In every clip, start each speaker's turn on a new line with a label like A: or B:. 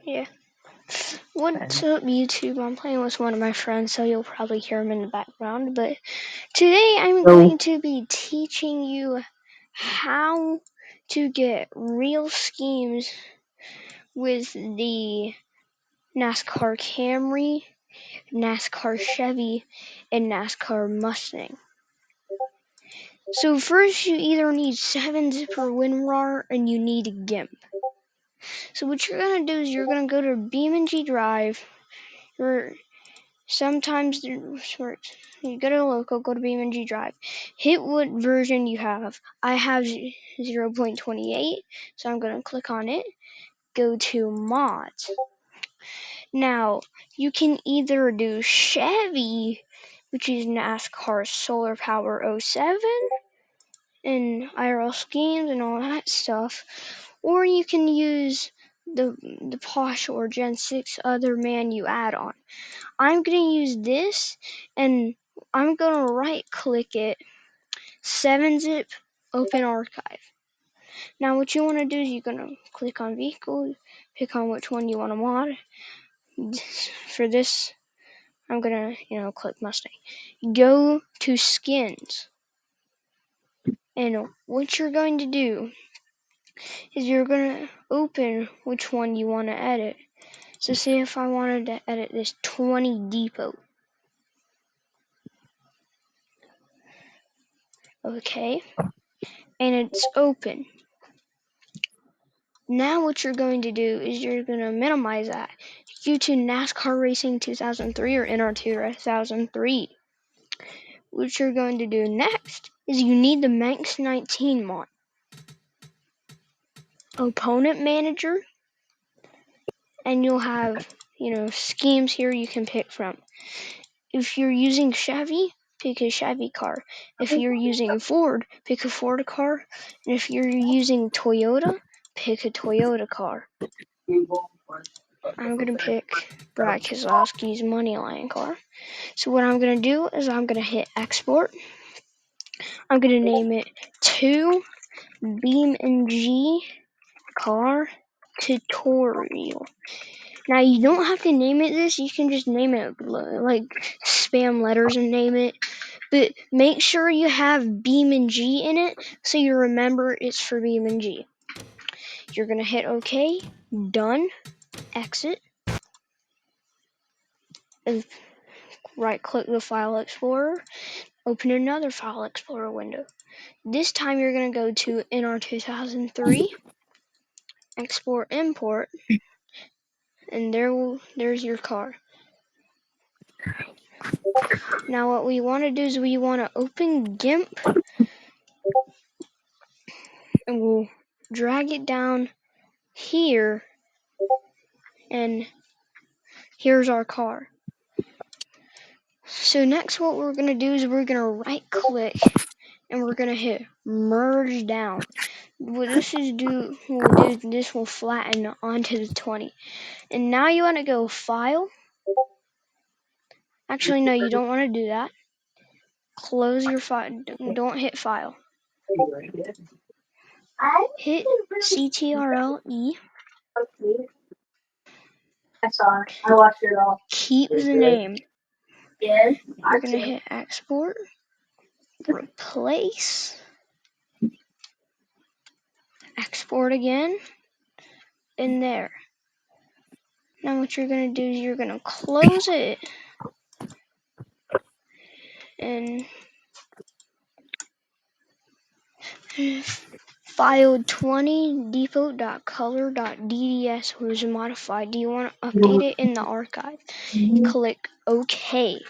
A: Yeah. What's up, YouTube? I'm playing with one of my friends, so you'll probably hear him in the background. But today I'm going to be teaching you how to get real schemes with the Nascar Camry, NASCAR Chevy, and NASCAR Mustang. So first you either need 7-zipper WinRAR and you need a GIMP. So what you're going to do is you're going to go to beamng drive, or sometimes you go to local, go to beamng drive, hit what version you have. I have 0.28, so I'm going to click on it, go to mods. Now you can either do Chevy, which is NASCAR Solar Power 07 and IRL schemes and all that stuff, or you can use the Posh or Gen 6 other menu add-on. I'm going to use this, and I'm going to right-click it, 7-zip, open archive. Now what you want to do is you're going to click on vehicle, pick on which one you want to mod. For this, I'm going to, click Mustang. Go to skins. And what you're going to do is you're going to open which one you want to edit. So say if I wanted to edit this 20 depot. Okay. And it's open. Now what you're going to do is you're going to minimize that. Due to NASCAR Racing 2003 or NR 2003. What you're going to do next is you need the Manx 19 mod. Opponent manager. And you'll have, schemes here you can pick from. If you're using Chevy, pick a Chevy car. If you're using Ford, pick a Ford car. And if you're using Toyota, pick a Toyota car. I'm going to pick Brad Keselowski's Moneyline car. So what I'm going to do is I'm going to hit export. I'm going to name it to beamng car tutorial. Now you don't have to name it this, you can just name it like spam letters and name it. But make sure you have beamng in it so you remember it's for beamng. You're going to hit OK, done, exit, and right click the File Explorer, open another File Explorer window. This time you're going to go to NR 2003, export import, and there's your car. Now what we want to do is we want to open GIMP, and we'll drag it down here, and here's our car. So next what we're going to do is we're going to right click and we're going to hit merge down. What this will flatten onto the 20. And now you want to go file. Actually, no, you don't want to do that. Close your file. Don't hit file. Hit CTRL-E.
B: I saw it. I watched it all.
A: Keep the name.
B: Yes.
A: You're going to hit export. Replace. Export again. In there. Now what you're going to do is you're going to close it. And file 20 depot.color.dds was modified. Do you want to update it in the archive? Click OK.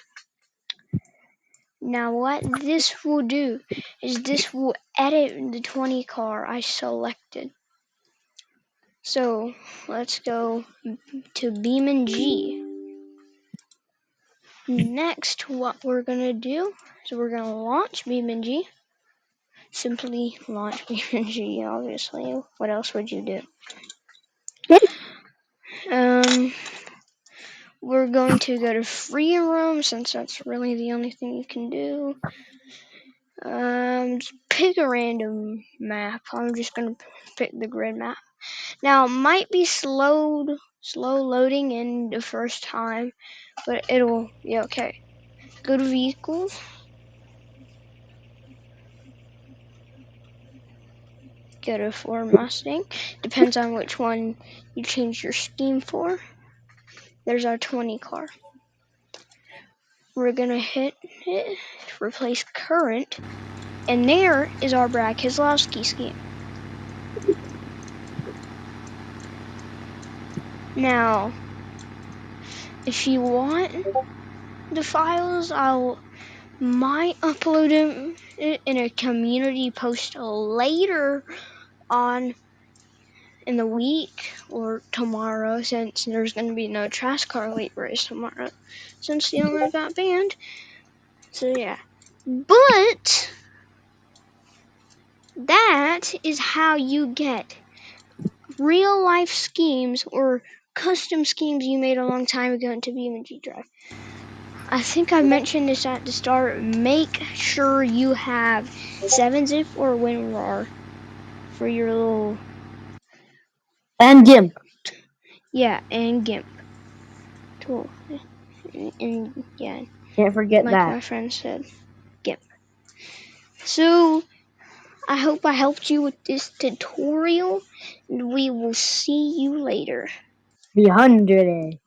A: Now what this will do is this will edit the 20 car I selected. So let's go to beamng. Next, what we're going to do is we're going to launch beamng. Simply launch beamng, obviously. What else would you do? We're going to go to free roam since that's really the only thing you can do. Just pick a random map. I'm just going to pick the grid map. Now it might be slow loading in the first time, but it'll be okay. Go to vehicles. Go to Ford Mustang. Depends on which one you change your scheme for. There's our 20 car. We're gonna hit it, replace current, and there is our Brad Keselowski scheme. Now, if you want the files, might upload them in a community post later on in the week or tomorrow, since there's going to be no Nascar late race tomorrow since the owner got banned. So yeah, but that is how you get real life schemes or custom schemes you made a long time ago into beamng Drive. I think I mentioned this at the start. Make sure you have 7-zip or WinRAR for your little,
C: And GIMP.
A: yeah, and GIMP tool. And yeah,
C: Can't forget
A: like
C: that.
A: my friend said, GIMP. So I hope I helped you with this tutorial, and we will see you later.
C: 300.